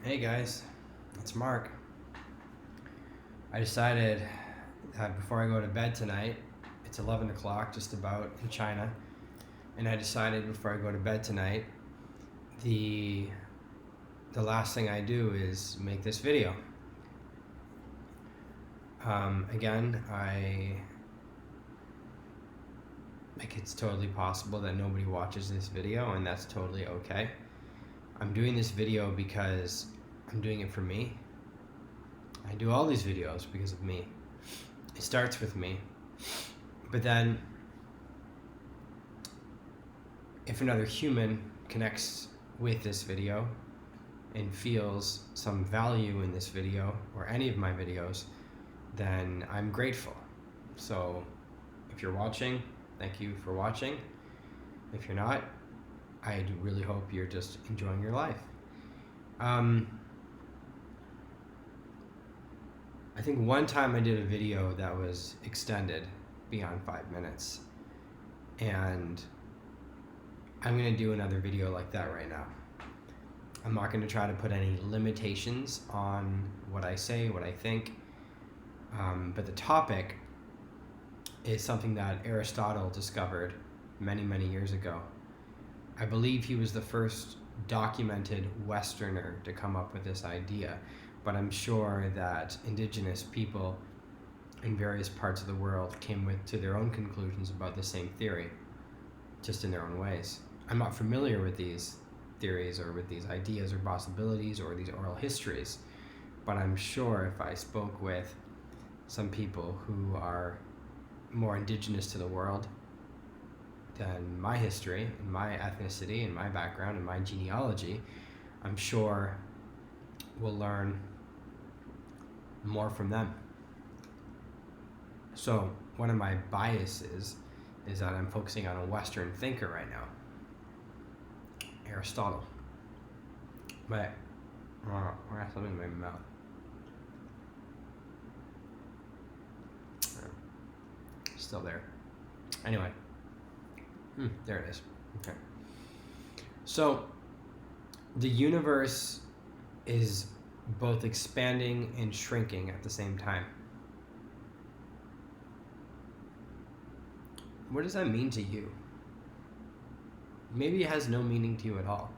Hey guys, it's Mark. I decided that before I go to bed tonight, it's 11 o'clock just about in China, and I decided before I go to bed tonight, the last thing I do is make this video. Again, it's totally possible that nobody watches this video, and that's totally okay. I'm doing this video because I'm doing it for me. I do all these videos because of me. It starts with me. But then, if another human connects with this video and feels some value in this video or any of my videos, then I'm grateful. So if you're watching, thank you for watching. If you're not, I really hope you're just enjoying your life. I think one time I did a video that was extended beyond 5 minutes, and I'm going to do another video like that right now. I'm not going to try to put any limitations on what I say, what I think, but the topic is something that Aristotle discovered many, many years ago. I believe he was the first documented Westerner to come up with this idea, but I'm sure that indigenous people in various parts of the world came to their own conclusions about the same theory, just in their own ways. I'm not familiar with these theories or with these ideas or possibilities or these oral histories, but I'm sure if I spoke with some people who are more indigenous to the world than my history and my ethnicity and my background and my genealogy, I'm sure we'll learn more from them. So one of my biases is that I'm focusing on a Western thinker right now, Aristotle. But I have something in my mouth. Still there. Anyway, there it is. Okay. So the universe is both expanding and shrinking at the same time. What does that mean to you? Maybe it has no meaning to you at all.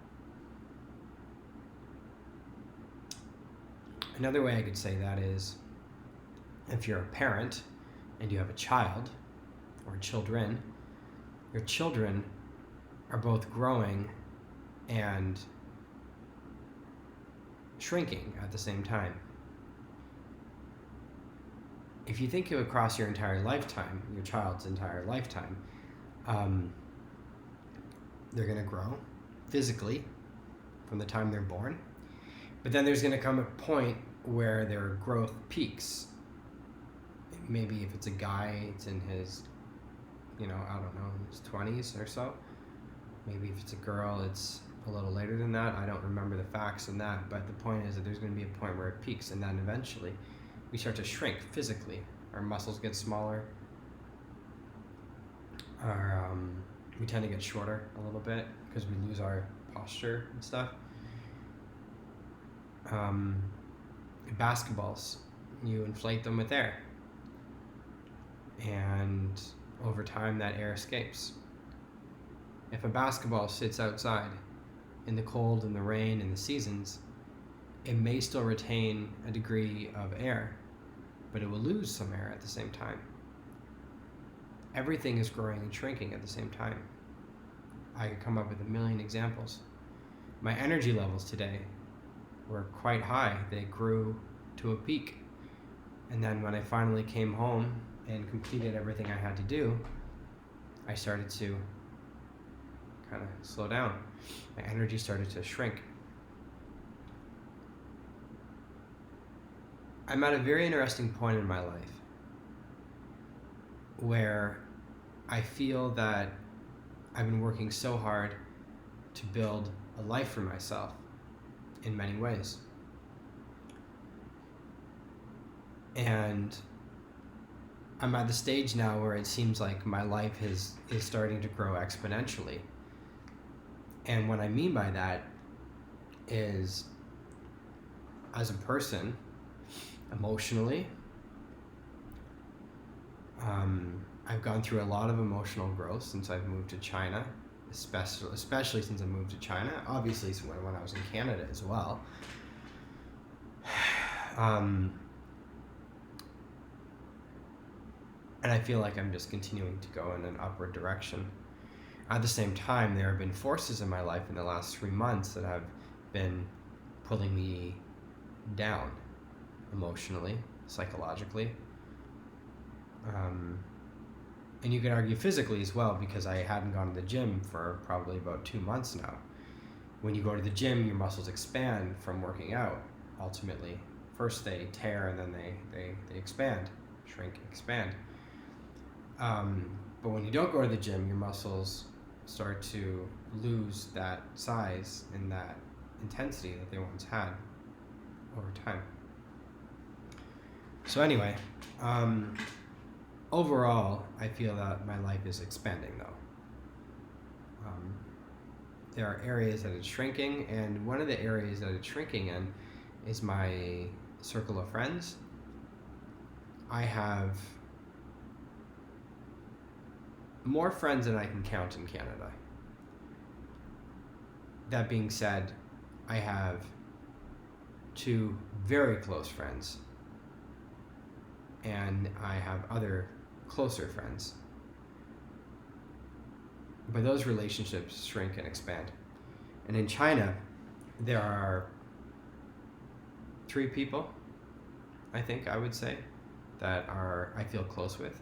Another way I could say that is, if you're a parent and you have a child or children, your children are both growing and shrinking at the same time. If you think of across your entire lifetime, your child's entire lifetime, they're going to grow physically from the time they're born, but then there's going to come a point where their growth peaks. Maybe if it's a guy, it's in his, his 20s or so. Maybe if it's a girl, it's a little later than that. I don't remember the facts on that, but the point is that there's going to be a point where it peaks, and then eventually we start to shrink physically. Our muscles get smaller. We tend to get shorter a little bit because we lose our posture and stuff. Basketballs, you inflate them with air, and over time that air escapes. If a basketball sits outside in the cold and the rain and the seasons, it may still retain a degree of air, but it will lose some air at the same time. Everything is growing and shrinking at the same time. I could come up with a million examples. My energy levels today were quite high. They grew to a peak. And then when I finally came home and completed everything I had to do, I started to kind of slow down. My energy started to shrink. I'm at a very interesting point in my life where I feel that I've been working so hard to build a life for myself in many ways. And I'm at the stage now where it seems like my life is starting to grow exponentially. And what I mean by that is as a person, emotionally, I've gone through a lot of emotional growth since I've moved to China, especially since I moved to China. Obviously, when I was in Canada as well. And I feel like I'm just continuing to go in an upward direction. At the same time, there have been forces in my life in the last 3 months that have been pulling me down emotionally, psychologically. And you could argue physically as well, because I hadn't gone to the gym for probably about 2 months now. When you go to the gym, your muscles expand from working out, ultimately. First they tear and then they expand, shrink, expand. But when you don't go to the gym, your muscles start to lose that size and that intensity that they once had over time. So anyway, overall, I feel that my life is expanding, though. There are areas that it's shrinking, and one of the areas that it's shrinking in is my circle of friends. I have more friends than I can count in Canada. That being said, I have 2 very close friends, and I have other closer friends. But those relationships shrink and expand. And in China, there are 3 people, I think I would say, that I feel close with.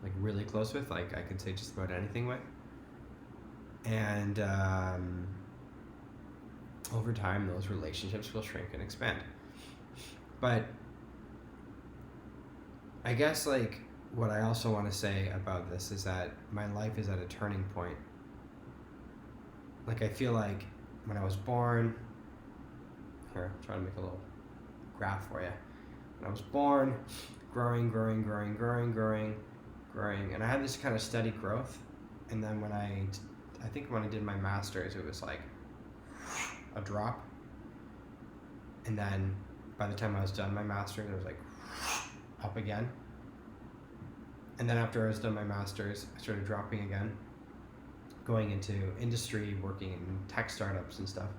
Like really close with, like I could say just about anything with. And over time, those relationships will shrink and expand. But I guess like what I also want to say about this is that my life is at a turning point. Like I feel like when I was born, here, I'm trying to make a little graph for you. When I was born, growing, and I had this kind of steady growth. And then when I think when I did my master's, it was like a drop. And then by the time I was done my master's, it was like up again. And then after I was done my master's, I started dropping again, going into industry, working in tech startups and stuff,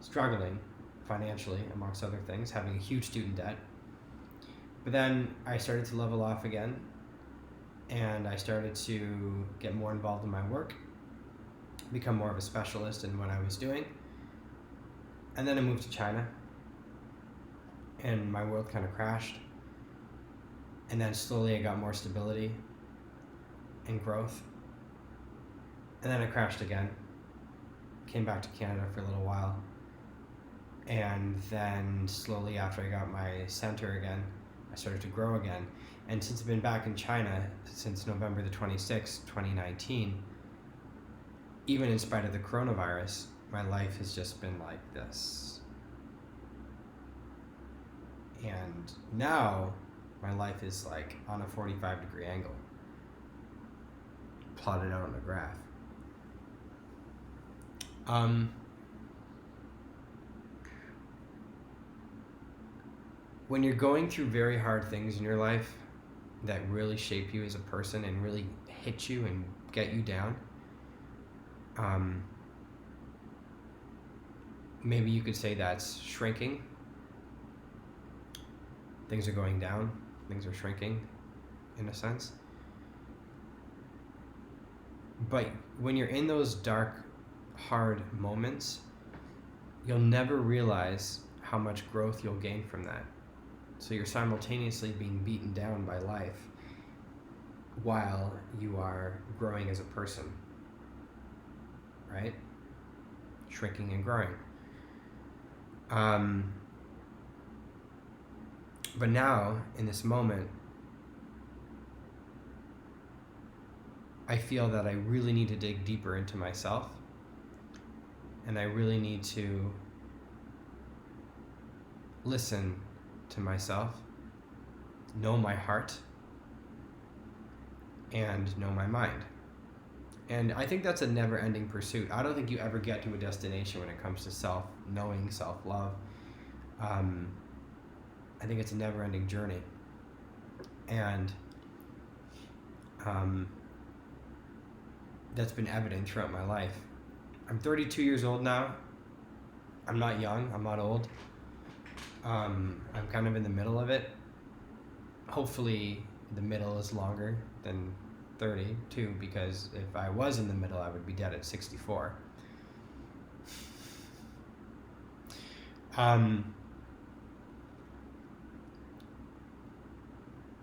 struggling financially, amongst other things, having a huge student debt. But then I started to level off again, and I started to get more involved in my work, become more of a specialist in what I was doing. And then I moved to China, and my world kind of crashed. And then slowly I got more stability and growth. And then I crashed again, came back to Canada for a little while. And then slowly after I got my center again, I started to grow again. And since I've been back in China since November the 26th, 2019, even in spite of the coronavirus, my life has just been like this. And now my life is like on a 45-degree angle, plotted out on a graph. When you're going through very hard things in your life that really shape you as a person and really hit you and get you down, maybe you could say that's shrinking. Things are going down, things are shrinking in a sense. But when you're in those dark, hard moments, you'll never realize how much growth you'll gain from that. So you're simultaneously being beaten down by life while you are growing as a person, right? Shrinking and growing. But now, in this moment, I feel that I really need to dig deeper into myself, and I really need to listen to myself, know my heart, and know my mind. And I think that's a never-ending pursuit. I don't think you ever get to a destination when it comes to self-knowing, self-love. I think it's a never-ending journey. And that's been evident throughout my life. I'm 32 years old now. I'm not young. I'm not old. I'm kind of in the middle of it. Hopefully the middle is longer than 32, because if I was in the middle, I would be dead at 64.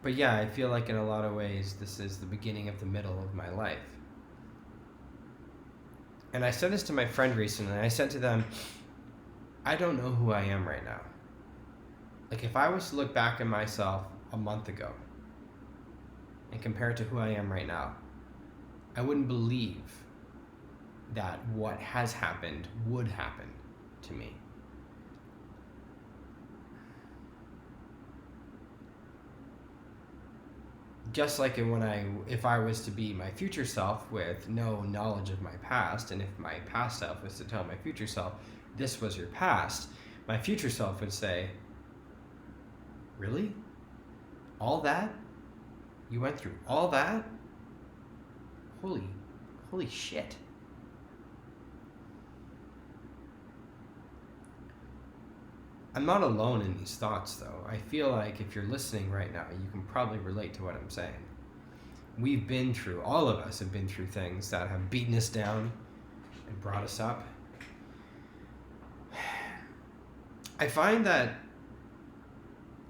But yeah, I feel like in a lot of ways this is the beginning of the middle of my life. And I said this to my friend recently. I said to them, I don't know who I am right now. Like, if I was to look back at myself a month ago and compare it to who I am right now, I wouldn't believe that what has happened would happen to me. Just like if I was to be my future self with no knowledge of my past, and if my past self was to tell my future self, this was your past, my future self would say, really? All that? You went through all that? Holy shit. I'm not alone in these thoughts, though. I feel like if you're listening right now, you can probably relate to what I'm saying. We've been through, all of us have been through things that have beaten us down and brought us up. I find that,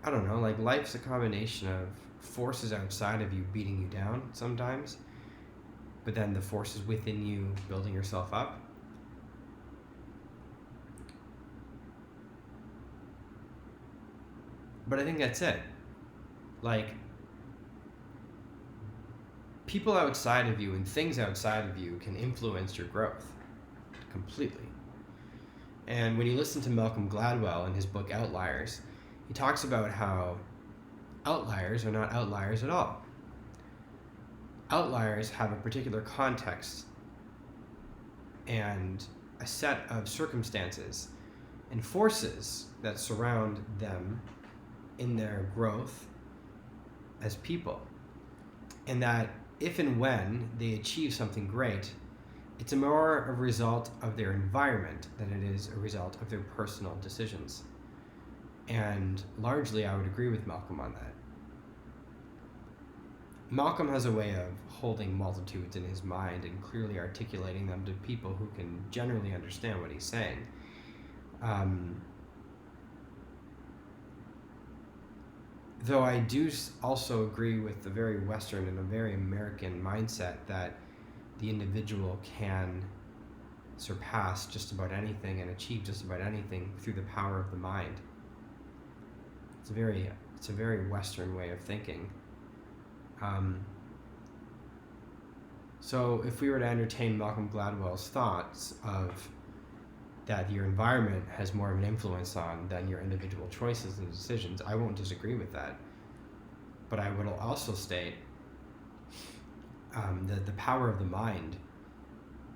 I don't know, like, life's a combination of forces outside of you beating you down sometimes, but then the forces within you building yourself up. But I think that's it. Like, people outside of you and things outside of you can influence your growth completely. And when you listen to Malcolm Gladwell in his book Outliers, he talks about how outliers are not outliers at all. Outliers have a particular context and a set of circumstances and forces that surround them in their growth as people. And that if and when they achieve something great, it's more a result of their environment than it is a result of their personal decisions. And largely I would agree with Malcolm on that. Malcolm has a way of holding multitudes in his mind and clearly articulating them to people who can generally understand what he's saying. Though I do also agree with the very Western and a very American mindset that the individual can surpass just about anything and achieve just about anything through the power of the mind. It's a very Western way of thinking. So if we were to entertain Malcolm Gladwell's thoughts of that your environment has more of an influence on than your individual choices and decisions, I won't disagree with that. But I would also state that the power of the mind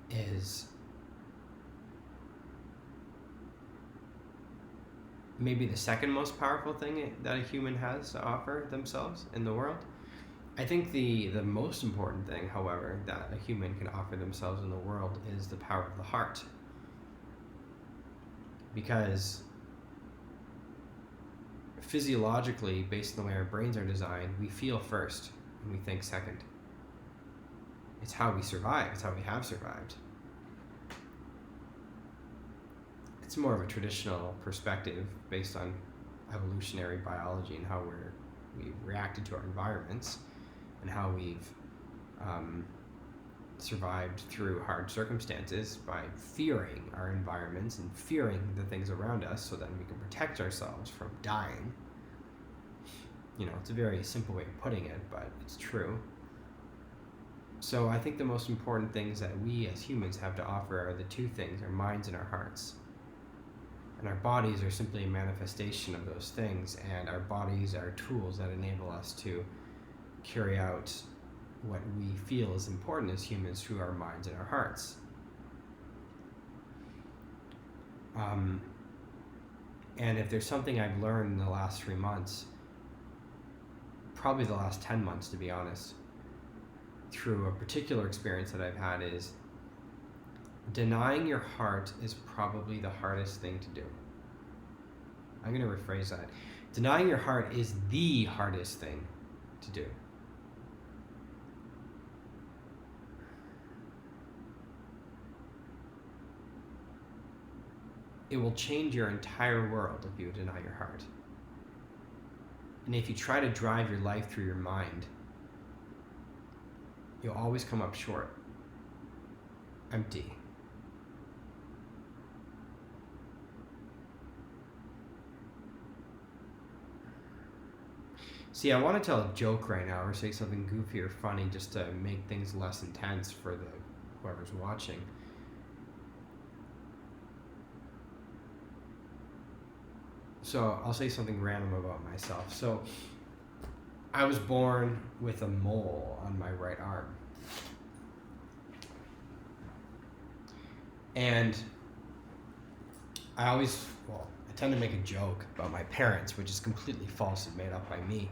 is maybe the second most powerful thing that a human has to offer themselves in the world. I think the most important thing, however, that a human can offer themselves in the world is the power of the heart. Because physiologically, based on the way our brains are designed, we feel first and we think second. It's how we survive. It's how we have survived. It's more of a traditional perspective based on evolutionary biology and how we've reacted to our environments and how we've survived through hard circumstances by fearing our environments and fearing the things around us so that we can protect ourselves from dying. It's a very simple way of putting it, but it's true. So I think the most important things that we as humans have to offer are the two things, our minds and our hearts. And our bodies are simply a manifestation of those things, and our bodies are tools that enable us to carry out what we feel is important as humans through our minds and our hearts. And if there's something I've learned in the last 3 months, probably the last 10 months to be honest, through a particular experience that I've had, is denying your heart is probably the hardest thing to do. I'm going to rephrase that. Denying your heart is the hardest thing to do. It will change your entire world if you deny your heart. And if you try to drive your life through your mind, you'll always come up short, empty. See, I want to tell a joke right now or say something goofy or funny just to make things less intense for whoever's watching. So I'll say something random about myself. So I was born with a mole on my right arm. And I tend to make a joke about my parents, which is completely false and made up by me,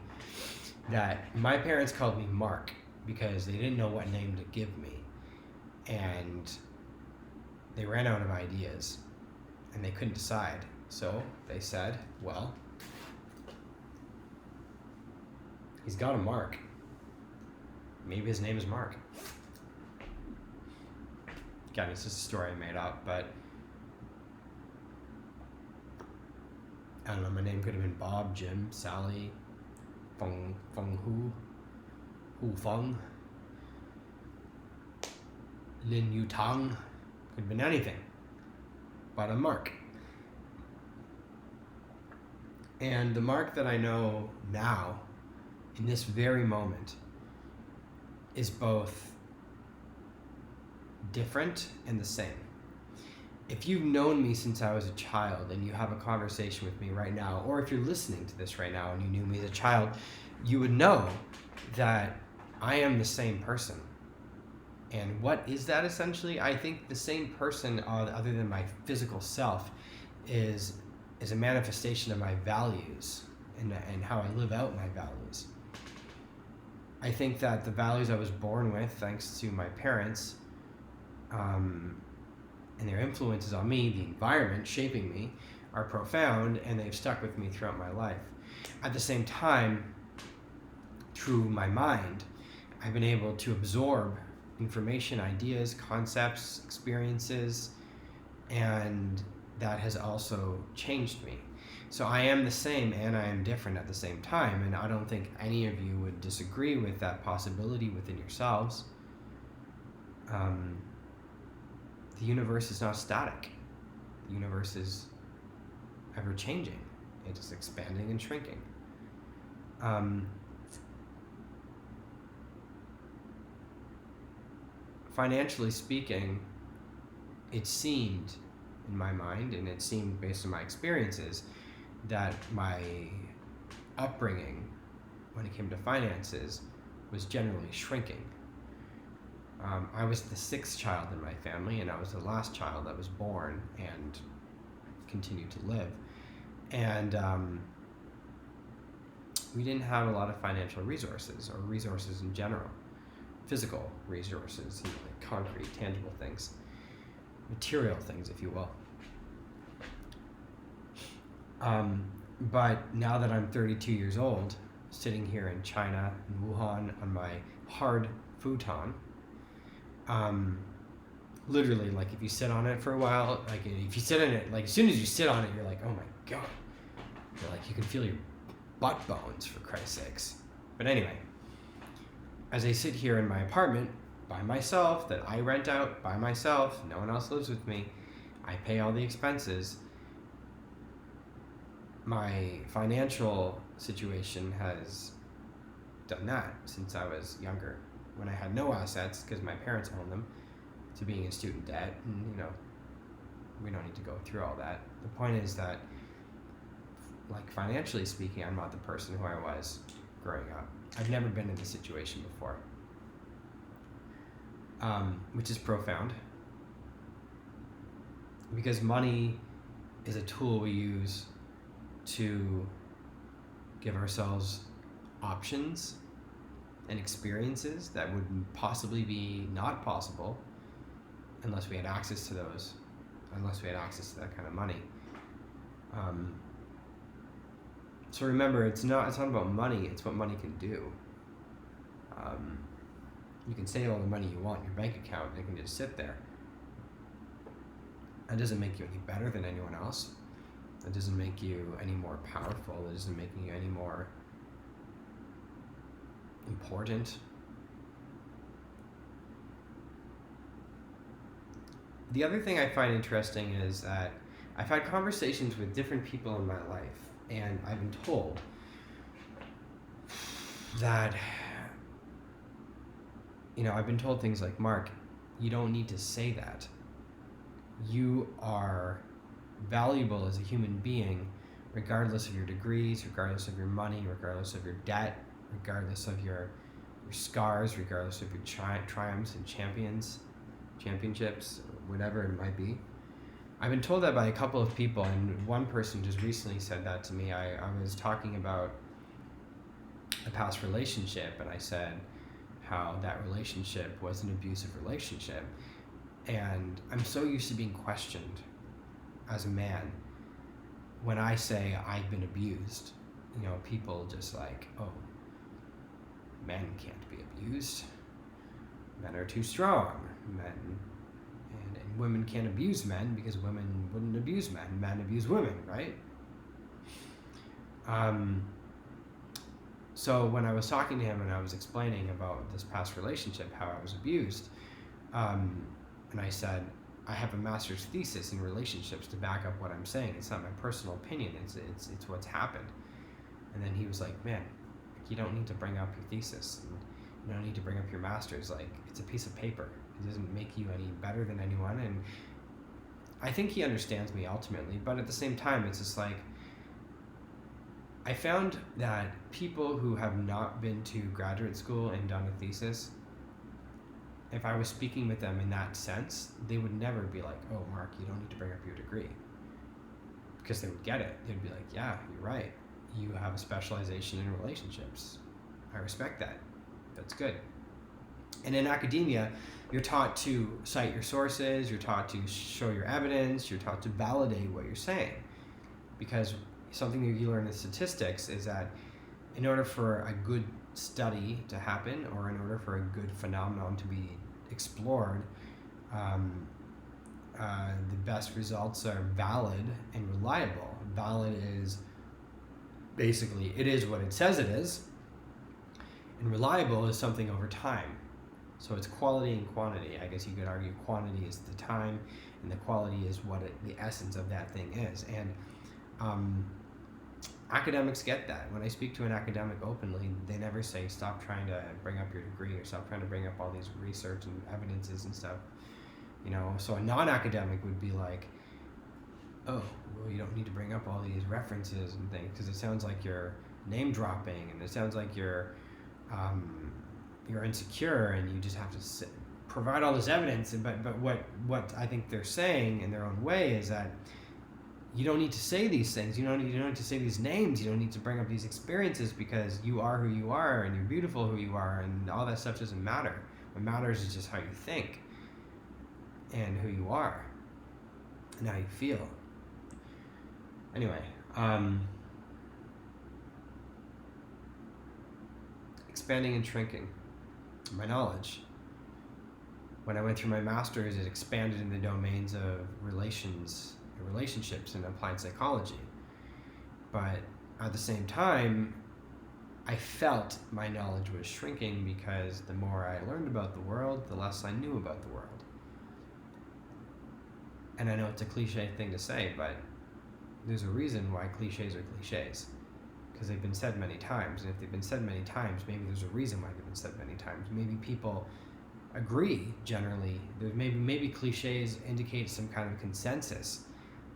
that my parents called me Mark because they didn't know what name to give me. And they ran out of ideas and they couldn't decide. So they said, well, he's got a mark. Maybe his name is Mark. Again, it's just a story I made up, but I don't know, my name could have been Bob, Jim, Sally, Feng Hu Feng, Lin Yu Tang. Could have been anything but a Mark. And the Mark that I know now, in this very moment, is both different and the same. If you've known me since I was a child and you have a conversation with me right now, or if you're listening to this right now and you knew me as a child, you would know that I am the same person. And what is that essentially? I think the same person, other than my physical self, is a manifestation of my values and how I live out my values. I think that the values I was born with, thanks to my parents, and their influences on me, the environment shaping me, are profound, and they've stuck with me throughout my life. At the same time, through my mind, I've been able to absorb information, ideas, concepts, experiences, and that has also changed me. So I am the same and I am different at the same time, and I don't think any of you would disagree with that possibility within yourselves. The universe is not static. The universe is ever changing. It is expanding and shrinking. Financially speaking, it seemed in my mind, and it seemed based on my experiences, that my upbringing when it came to finances was generally shrinking. I was the sixth child in my family, and I was the last child that was born and continued to live. And we didn't have a lot of financial resources, or resources in general. Physical resources, like concrete, tangible things. Material things, if you will. But now that I'm 32 years old, sitting here in China, in Wuhan, on my hard futon, literally, like, if you sit on it for a while, like, if you sit on it, like, as soon as you sit on it, you're like, oh my god. You're like, you can feel your butt bones, for Christ's sakes. But anyway, as I sit here in my apartment by myself, that I rent out by myself, no one else lives with me, I pay all the expenses, my financial situation has done that since I was younger, when I had no assets because my parents owned them, to being in student debt, and we don't need to go through all that. The point is that, like, financially speaking, I'm not the person who I was growing up. I've never been in this situation before. which is profound. Because money is a tool we use to give ourselves options and experiences that would possibly be not possible unless we had access to those, unless we had access to that kind of money. So remember, it's not about money, it's what money can do. You can save all the money you want in your bank account and it can just sit there. That doesn't make you any better than anyone else. That doesn't make you any more powerful. It doesn't make you any more important. The other thing I find interesting is that I've had conversations with different people in my life, and I've been told that, I've been told things like, Mark, you don't need to say that. You are valuable as a human being, regardless of your degrees, regardless of your money, regardless of your debt, regardless of your scars, regardless of your triumphs and championships, whatever it might be. I've been told that by a couple of people, and one person just recently said that to me. I was talking about a past relationship, and I said how that relationship was an abusive relationship. And I'm so used to being questioned as a man. When I say I've been abused, people just like, oh, men can't be abused. Men are too strong. Men and women can't abuse men because women wouldn't abuse men. Men abuse women, right? So when I was talking to him and I was explaining about this past relationship, how I was abused, and I said, I have a master's thesis in relationships to back up what I'm saying. It's not my personal opinion. It's what's happened. And then he was like, man, you don't need to bring up your thesis. And you don't need to bring up your master's. Like, it's a piece of paper. It doesn't make you any better than anyone. And I think he understands me ultimately. But at the same time, it's just like, I found that people who have not been to graduate school and done a thesis, if I was speaking with them in that sense, they would never be like, oh, Mark, you don't need to bring up your degree. Because they would get it. They'd be like, yeah, you're right. You have a specialization in relationships. I respect that. That's good. And in academia, you're taught to cite your sources, you're taught to show your evidence, you're taught to validate what you're saying. Because something that you learn in statistics is that in order for a good study to happen, or in order for a good phenomenon to be explored, the best results are valid and reliable. Valid is basically, it is what it says it is, and reliable is something over time. So it's quality and quantity. I guess you could argue quantity is the time, and the quality is what the essence of that thing is. And academics get that. When I speak to an academic openly, they never say, stop trying to bring up your degree, or stop trying to bring up all these research and evidences and stuff. So a non-academic would be like, oh, well, you don't need to bring up all these references and things, because it sounds like you're name dropping, and it sounds like you're insecure, and you just have to provide all this evidence. But what I think they're saying in their own way is that you don't need to say these things. You don't need to say these names. You don't need to bring up these experiences, because you are who you are, and you're beautiful who you are, and all that stuff doesn't matter. What matters is just how you think, and who you are, and how you feel. Anyway, expanding and shrinking my knowledge. When I went through my master's, it expanded in the domains of relationships and applied psychology. But at the same time, I felt my knowledge was shrinking, because the more I learned about the world, the less I knew about the world. And I know it's a cliche thing to say, but there's a reason why cliches are cliches, because they've been said many times. And if they've been said many times, maybe there's a reason why they've been said many times. Maybe people agree generally. Maybe cliches indicate some kind of consensus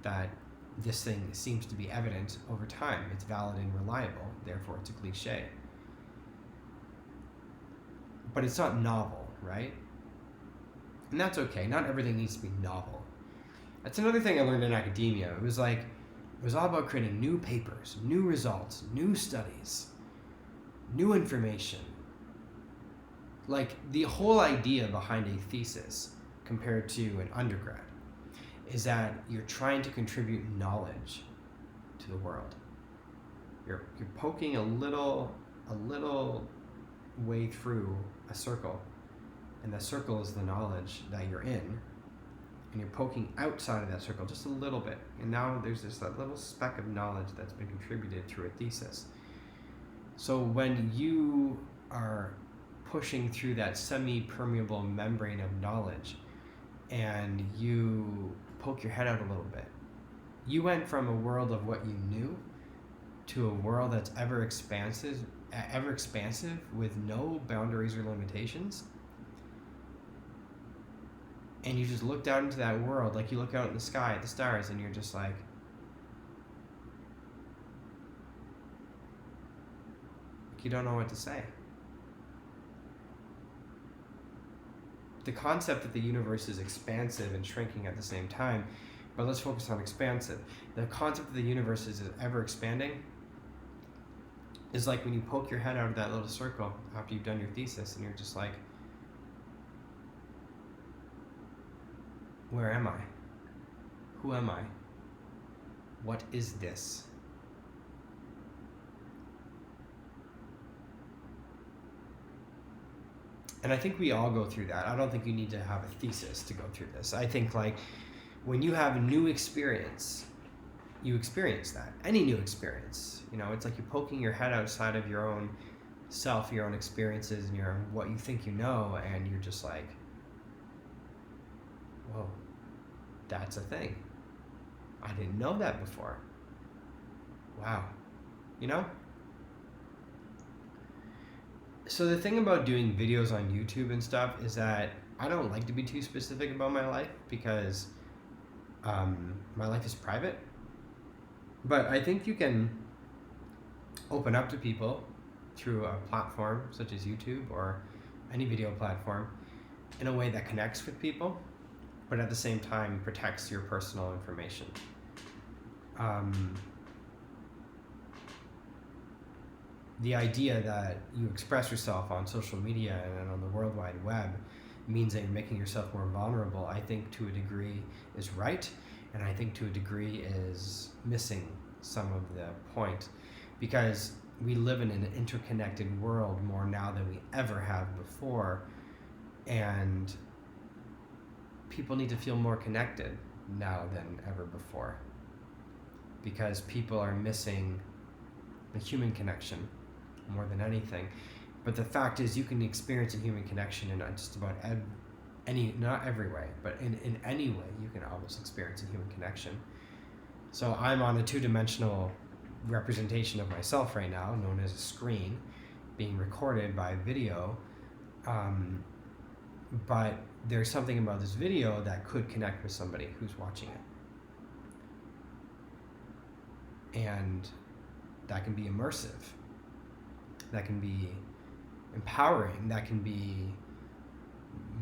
that this thing seems to be evident over time. It's valid and reliable, therefore it's a cliche. But it's not novel, right? And that's okay. Not everything needs to be novel. That's another thing I learned in academia. It was all about creating new papers, new results, new studies, new information. Like the whole idea behind a thesis compared to an undergrad is that you're trying to contribute knowledge to the world. You're poking a little way through a circle, and the circle is the knowledge that you're in, and you're poking outside of that circle just a little bit, and now there's that little speck of knowledge that's been contributed through a thesis. So when you are pushing through that semi-permeable membrane of knowledge and you poke your head out a little bit, you went from a world of what you knew to a world that's ever expansive with no boundaries or limitations. And you just looked out into that world like you look out in the sky at the stars, and you're just like, you don't know what to say. The concept that the universe is expansive and shrinking at the same time, but let's focus on expansive. The concept that the universe is ever expanding is like when you poke your head out of that little circle after you've done your thesis, and you're just like, where am I? Who am I? What is this? And I think we all go through that. I don't think you need to have a thesis to go through this. I think like when you have a new experience, you experience that. Any new experience, it's like you're poking your head outside of your own self, your own experiences, and what you think you know, and you're just like, whoa, that's a thing. I didn't know that before. Wow. So the thing about doing videos on YouTube and stuff is that I don't like to be too specific about my life because my life is private. But I think you can open up to people through a platform such as YouTube or any video platform in a way that connects with people, but at the same time protects your personal information. The idea that you express yourself on social media and on the World Wide Web means that you're making yourself more vulnerable, I think to a degree is right, and I think to a degree is missing some of the point, because we live in an interconnected world more now than we ever have before, and people need to feel more connected now than ever before, because people are missing the human connection more than anything. But the fact is, you can experience a human connection in just about not every way, but in any way you can almost experience a human connection. So I'm on a two-dimensional representation of myself right now, known as a screen, being recorded by video, but there's something about this video that could connect with somebody who's watching it. And that can be immersive. That can be empowering. That can be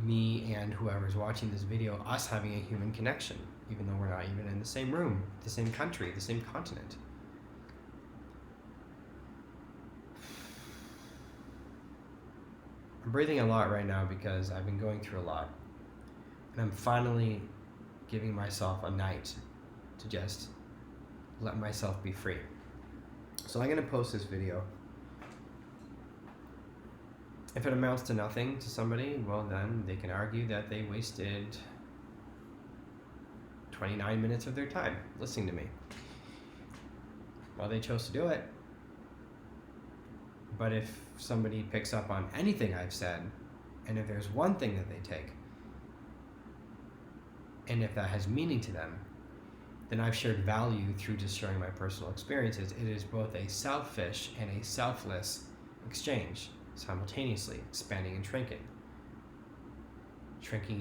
me and whoever's watching this video, us having a human connection, even though we're not even in the same room, the same country, the same continent. I'm breathing a lot right now because I've been going through a lot. And I'm finally giving myself a night to just let myself be free. So I'm going to post this video. If it amounts to nothing to somebody, well then they can argue that they wasted 29 minutes of their time listening to me. Well, they chose to do it. But if somebody picks up on anything I've said, and if there's one thing that they take, and if that has meaning to them, then I've shared value through just sharing my personal experiences. It is both a selfish and a selfless exchange, simultaneously expanding and shrinking. Shrinking